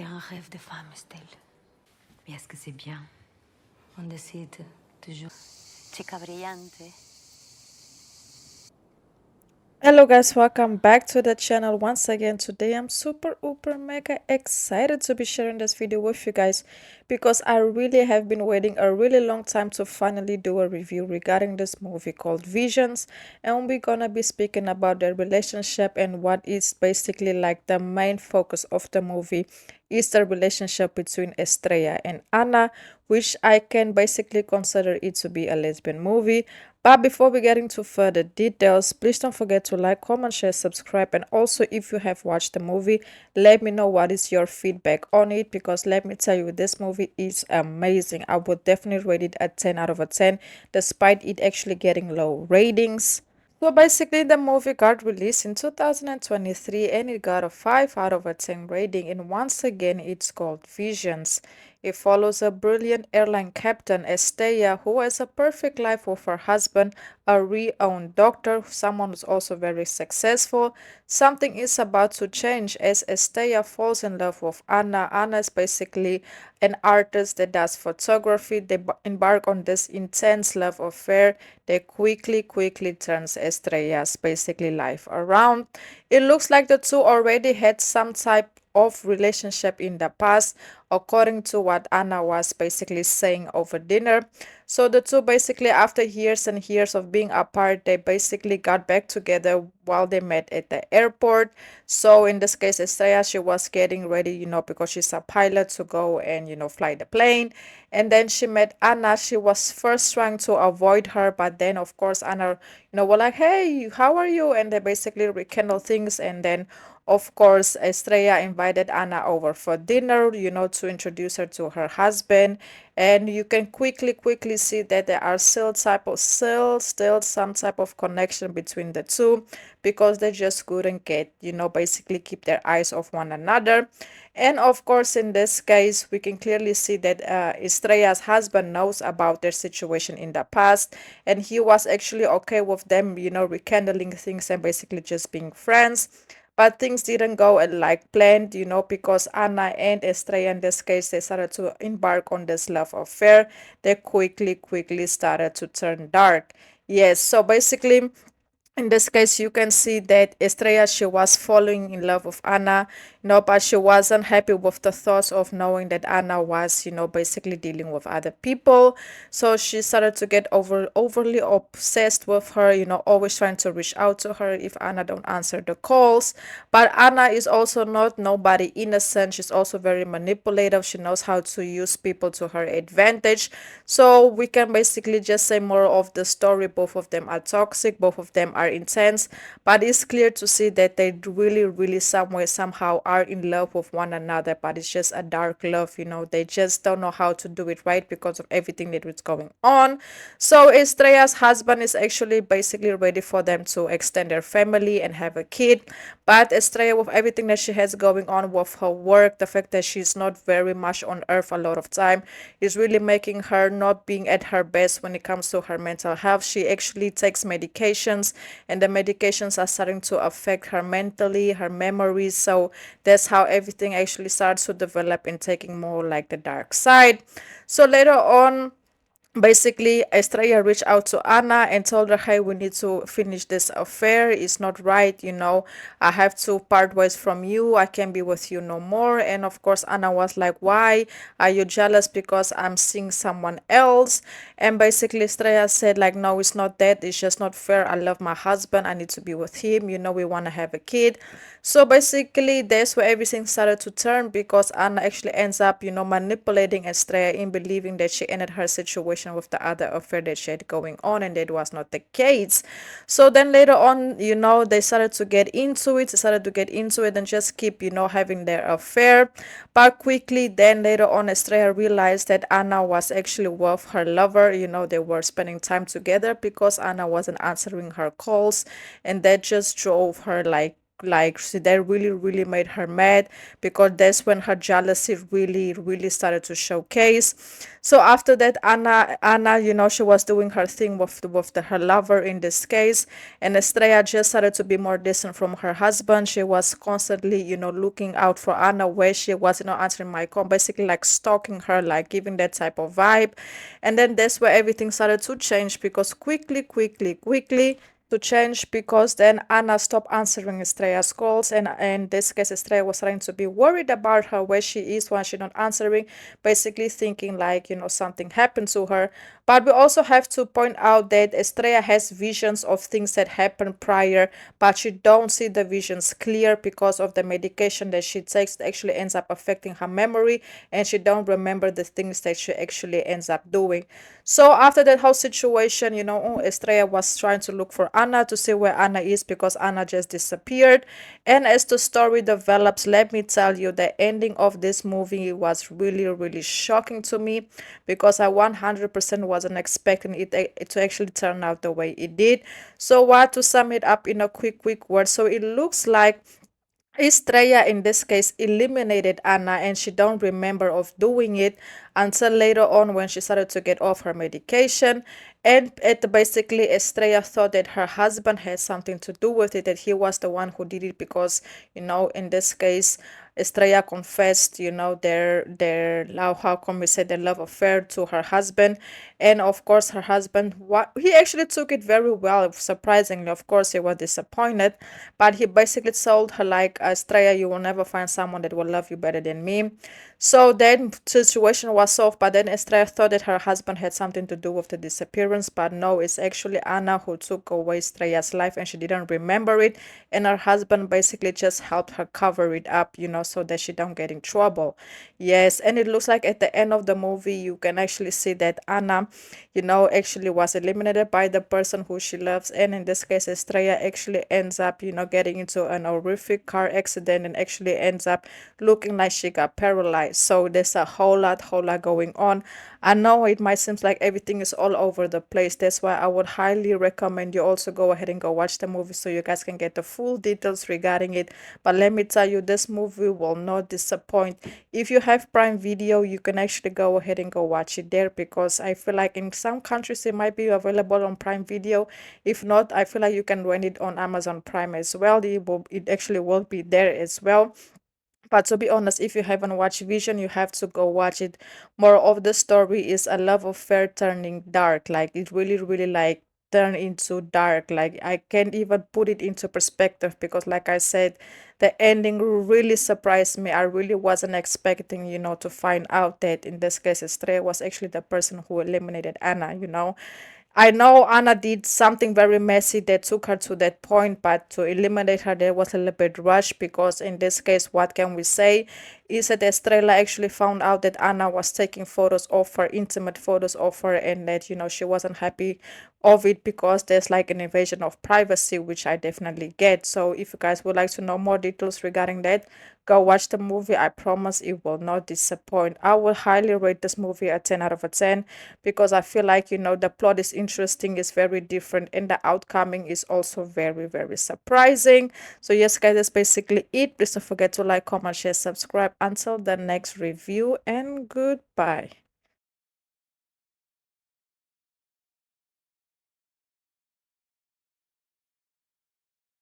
C'était un rêve de femme, Estelle. Et est-ce que c'est bien? On décide toujours. Chica brillante. Hello guys, welcome back to the channel once again. Today I'm super mega excited to be sharing this video with you guys because I really have been waiting a really long time to finally do a review regarding this movie called Visions, and we're gonna be speaking about their relationship and what is basically like the main focus of the movie is the relationship between Estrella and Anna, which I can basically consider it to be a lesbian movie. But before we get into further details, please don't forget to like, comment, share, subscribe, and also if you have watched the movie, let me know what is your feedback on it, because let me tell you, this movie is amazing. I would definitely rate it a 10 out of a 10 despite it actually getting low ratings. So basically, the movie got released in 2023 and it got a 5 out of a 10 rating. And once again, it's called Visions. It follows a brilliant airline captain, Estelle, who has a perfect life with her husband, a renowned doctor, someone who's also very successful. Something is about to change as Estelle falls in love with Anna. Anna is basically an artist that does photography. They embark on this intense love affair that quickly turns Estrella's basically life around. It looks like the two already had some type of relationship in the past, according to what Anna was basically saying over dinner. So the two basically, after years and years of being apart, they basically got back together while they met at the airport. So in this case, Estrella, she was getting ready, because she's a pilot, to go and, fly the plane. And then she met Anna. She was first trying to avoid her, but then of course Anna, were like, hey, how are you? And they basically rekindle things. And then of course, Estrella invited Anna over for dinner, to introduce her to her husband. And you can quickly see that there are still some type of connection between the two, because they just couldn't get, basically keep their eyes off one another. And of course, in this case, we can clearly see that Estrella's husband knows about their situation in the past, and he was actually okay with them, rekindling things and basically just being friends. But things didn't go like planned, because Anna and Estrella, in this case, they started to embark on this love affair. They quickly started to turn dark. Yes, so basically, in this case, you can see that Estrella, she was falling in love with Anna, but she wasn't happy with the thoughts of knowing that Anna was, basically dealing with other people. So she started to get overly obsessed with her, always trying to reach out to her if Anna don't answer the calls. But Anna is also not nobody innocent. She's also very manipulative. She knows how to use people to her advantage. So we can basically just say more of the story. Both of them are toxic. Both of them are intense. But it's clear to see that they really somehow are in love with one another. But it's just a dark love. They just don't know how to do it right because of everything that is going on. So Estrella's husband is actually basically ready for them to extend their family and have a kid. But Estrella, with everything that she has going on with her work, the fact that she's not very much on earth a lot of time, is really making her not being at her best when it comes to her mental health. She actually takes medications, and the medications are starting to affect her mentally, her memories. So that's how everything actually starts to develop and taking more like the dark side. So later on, basically, Estrella reached out to Anna and told her, hey, we need to finish this affair. It's not right, I have to part ways from you. I can't be with you no more. And of course, Anna was like, why are you jealous because I'm seeing someone else? And basically, Estrella said, like, no, it's not that. It's just not fair. I love my husband. I need to be with him. We want to have a kid. So basically, that's where everything started to turn, because Anna actually ends up, manipulating Estrella in believing that she ended her situation with the other affair that she had going on, and that was not the case. So then later on, they started to get into it. They started to get into it and just keep, having their affair. But quickly, then later on, Estrella realized that Anna was actually with her lover. They were spending time together because Anna wasn't answering her calls, and that just drove her like they really made her mad, because that's when her jealousy really started to showcase. So after that, Anna, she was doing her thing with her lover in this case, and Estrella just started to be more distant from her husband. She was constantly, looking out for Anna where she was, answering my call, basically like stalking her, like giving that type of vibe. And then that's where everything started to change, because quickly to change, because then Anna stopped answering Estrella's calls, and in this case Estrella was trying to be worried about her, where she is when she's not answering, basically thinking like, something happened to her. But we also have to point out that Estrella has visions of things that happened prior, but she don't see the visions clear because of the medication that she takes that actually ends up affecting her memory, and she don't remember the things that she actually ends up doing. So after that whole situation, Estrella was trying to look for Anna to see where Anna is, because Anna just disappeared. And as the story develops, let me tell you, the ending of this movie was really shocking to me, because I 100% wasn't expecting it to actually turn out the way it did. So what, to sum it up in a quick word, so it looks like Estrella in this case eliminated Anna, and she don't remember of doing it until later on when she started to get off her medication. And it basically, Estrella thought that her husband had something to do with it, that he was the one who did it, because in this case Estrella confessed, their love, how come we say, their love affair to her husband. And of course her husband, what he actually took it very well, surprisingly. Of course he was disappointed, but he basically told her like, Estrella, you will never find someone that will love you better than me. So then situation was solved, but then Estrella thought that her husband had something to do with the disappearance, but no, it's actually Anna who took away Estrella's life, and she didn't remember it, and her husband basically just helped her cover it up, so that she don't get in trouble. Yes, and it looks like at the end of the movie you can actually see that Anna, actually was eliminated by the person who she loves, and in this case Estrella actually ends up, getting into an horrific car accident, and actually ends up looking like she got paralyzed. So there's a whole lot going on. I know it might seem like everything is all over the place. That's why I would highly recommend you also go ahead and go watch the movie, so you guys can get the full details regarding it. But let me tell you, this movie will not disappoint. If you have Prime Video, you can actually go ahead and go watch it there, because I feel like in some countries it might be available on Prime Video. If not, I feel like you can rent it on Amazon Prime as well. It actually will be there as well. But to be honest, if you haven't watched Vision, you have to go watch it. More of the story is a love affair turning dark. Like it really like turn into dark. Like I can't even put it into perspective, because like I said, the ending really surprised me. I really wasn't expecting, to find out that in this case Estrella was actually the person who eliminated Anna. I know Anna did something very messy that took her to that point, but to eliminate her, there was a little bit rushed, because in this case, what can we say? Is that Estrella actually found out that Anna was taking photos of her, intimate photos of her, and that, she wasn't happy of it, because there's like an invasion of privacy, which I definitely get. So if you guys would like to know more details regarding that, go watch the movie. I promise it will not disappoint. I will highly rate this movie a 10 out of a 10, because I feel like, the plot is interesting, is very different, and the outcoming is also very surprising. So yes, guys, that's basically it. Please don't forget to like, comment, share, subscribe. Until the next review, and goodbye.